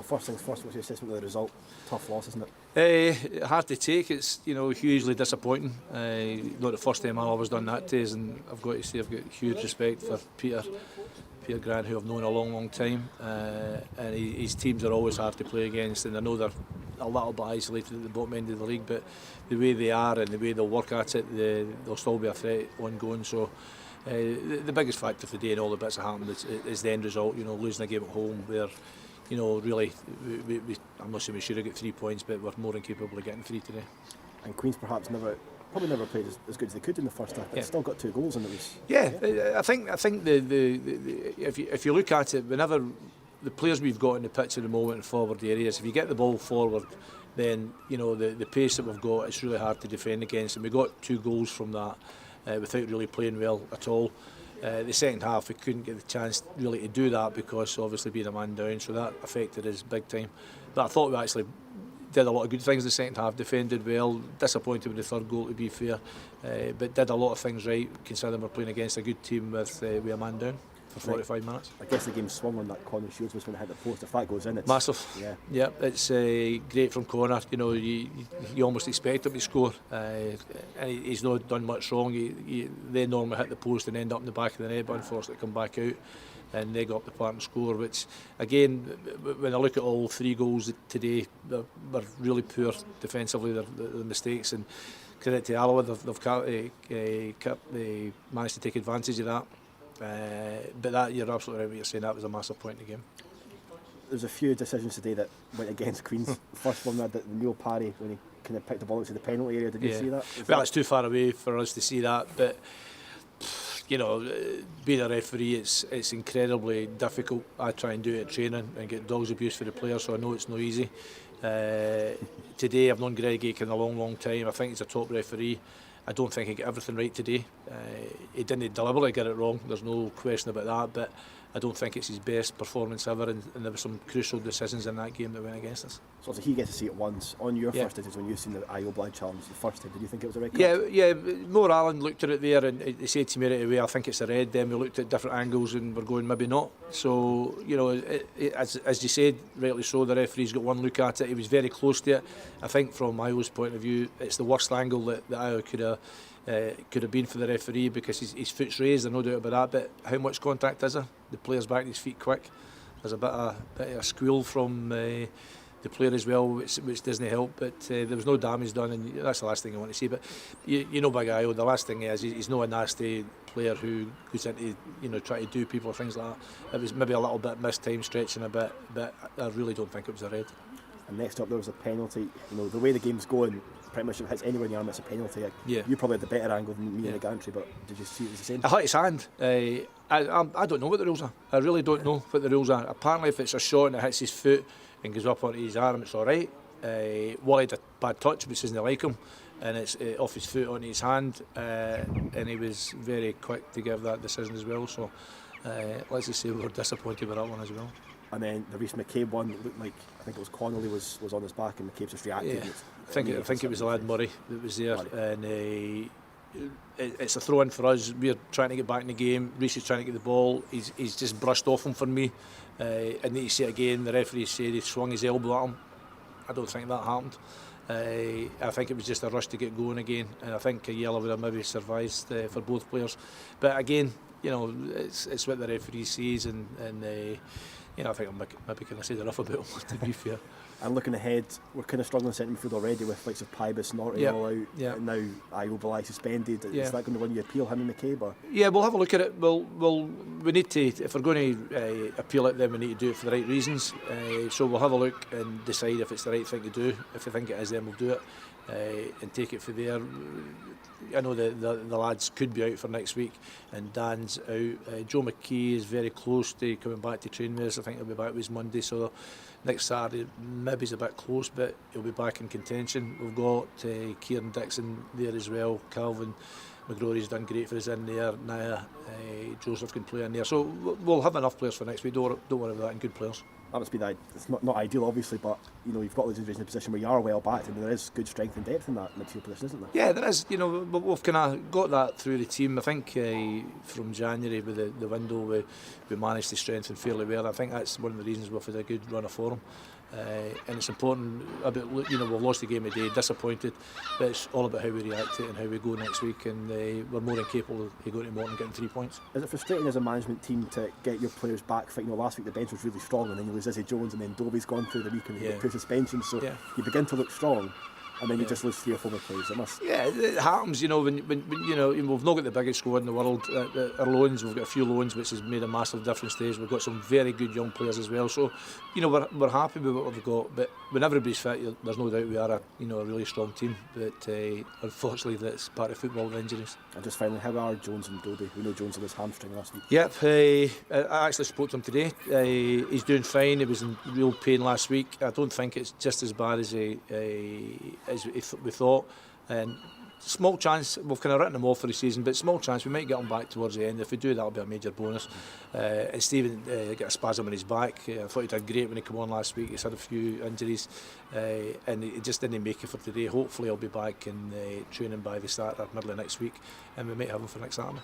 first things first, what's your assessment of the result? Tough loss, isn't it? Hard to take. It's hugely disappointing. Not the first time I've done that to us, and I've got to say I've got huge respect for Peter Grant, who I've known a long time, and his teams are always hard to play against, and I know they're a little bit isolated at the bottom end of the league, but the way they are and the way they'll work at it, they'll still be a threat ongoing. So the biggest factor for the day and all the bits that happened is the end result. Losing a game at home where really I'm not saying we should have got 3 points, but we're more than capable of getting 3 today. And Queen's probably never played as good as they could in the first half, but still got 2 goals, and it was. I think if you look at it, whenever the players we've got in the pitch at the moment in forward areas, if you get the ball forward, then the pace that we've got, it's really hard to defend against, and we got 2 goals from that without really playing well at all. The second half we couldn't get the chance really to do that because obviously being a man down, so that affected us big time. But I thought we actually did a lot of good things in the second half, defended well, disappointed with the third goal to be fair, but did a lot of things right considering we're playing against a good team with a man down for 45 minutes. I guess the game swung on that corner. Shields was when it hit the post. If that goes in, it's massive. Yeah, it's great from corner. You almost expect him to score, and he's not done much wrong. They normally hit the post and end up in the back of the net, but unfortunately come back out, and they got up the park and score, which again, when I look at all 3 goals today, they're really poor defensively. They're mistakes, and credit to Alloa, they've managed to take advantage of that. But that, you're absolutely right what you're saying, that was a massive point in the game. There's a few decisions today that went against Queen's. First one, that Neil Parry, when he kind of picked the ball into the penalty area. Did you see that? It's too far away for us to see that, but being a referee, it's incredibly difficult. I try and do it at training and get dog's abuse for the players, so I know it's not easy. Today I've known Greg Aiken a long time. I think he's a top referee. I don't think he got everything right today. He didn't deliberately get it wrong, there's no question about that, but I don't think it's his best performance ever, and there were some crucial decisions in that game that went against us. So he gets to see it once. On your first instance, when you've seen the Alloa challenge the first time, did you think it was a red card? Yeah, Moore Allen looked at it there and he said to me right away, I think it's a red. Then we looked at different angles and we're going, maybe not. So, as you said, rightly so, the referee's got one look at it. He was very close to it. I think from Iowa's point of view, it's the worst angle that Iowa could have been for the referee, because his foot's raised, there's no doubt about that, but how much contact is there? The player's back to his feet quick. There's a bit of a squeal from the player as well, which doesn't help, but there was no damage done, and that's the last thing I want to see. But Big Io, the last thing is he's not a nasty player who goes into try to do people or things like that. It was maybe a little bit missed time, stretching a bit, but I really don't think it was a red. And next up there was a penalty. The way the game's going, pretty much if it hits anywhere in the arm, it's a penalty. You probably had the better angle than me and the gantry, but did you see it was the same? I hit his hand. I don't know what the rules are. I really don't know what the rules are. Apparently if it's a shot and it hits his foot and goes up onto his arm, it's alright. Wally had a bad touch, which isn't like him, and it's off his foot onto his hand, and he was very quick to give that decision as well, so let's just say we were disappointed with that one as well. And then the Reece McCabe one, it looked like, I think it was Connolly was on his back and McCabe just reacted. Yeah. I think it was the lad Murray that was there, and it's a throw in for us. We're trying to get back in the game. Reece is trying to get the ball. He's just brushed off him for me. I need to see it again. The referee said he swung his elbow at him. I don't think that happened. I think it was just a rush to get going again, and I think a yellow would have maybe sufficed for both players. But again, it's what the referee sees, and I think I'm maybe kind of said enough about him, to be fair. And looking ahead, we're kind of struggling centre midfield already with likes of Pybus, Norton all out. And now Iowa suspended. Is that going to win you appeal, him and McCabe? Or? Yeah, we'll have a look at it. We need to, if we're going to appeal it, then we need to do it for the right reasons. So we'll have a look and decide if it's the right thing to do. If we think it is, then we'll do it and take it from there. I know the lads could be out for next week, and Dan's out. Joe McKee is very close to coming back to train with us. I think he'll be back with us Monday, so next Saturday maybe he's a bit close, but he'll be back in contention. We've got Kieran Dixon there as well. Calvin McGrory's done great for us in there. Naya Joseph can play in there, so we'll have enough players for next week. Don't worry about that, and good players. that must be it's not ideal, obviously, but you know, you've got those injuries in a position where you are well backed, and there is good strength and depth in that midfield position, isn't there? Yeah, there is. You know, we've kind of got that through the team. I think from January with the window, we managed to strengthen fairly well. I think that's one of the reasons we've had a good run of form. And it's important about, you know, we've lost the game today, disappointed, but it's all about how we react to it and how we go next week, and we're more than capable of going to Morton and getting 3 points. Is it frustrating as a management team to get your players back? You know, last week the bench was really strong, and then you lose Izzy Jones, and then Dobie's gone through the week and you get 2 suspensions, so you begin to look strong, and then you just lose 3 or 4 more players. It happens, you know, when you know, we've not got the biggest squad in the world. Our loans, we've got a few loans, which has made a massive difference to us. We've got some very good young players as well, so you know, we're happy with what we've got. But when everybody's fit, there's no doubt we are a really strong team. But unfortunately, that's part of football, the injuries. And just finally, how are Jones and Dobie? We know Jones had his hamstring last week. Yep, I actually spoke to him today. He's doing fine. He was in real pain last week. I don't think it's just as bad as we thought. And small chance, we've kind of written him off for the season, but small chance we might get him back towards the end. If we do, that'll be a major bonus. And Stephen got a spasm in his back. I thought he did great when he came on last week. He's had a few injuries, and he just didn't make it for today. Hopefully he'll be back in training by the start or middle of next week, and we might have him for next Saturday.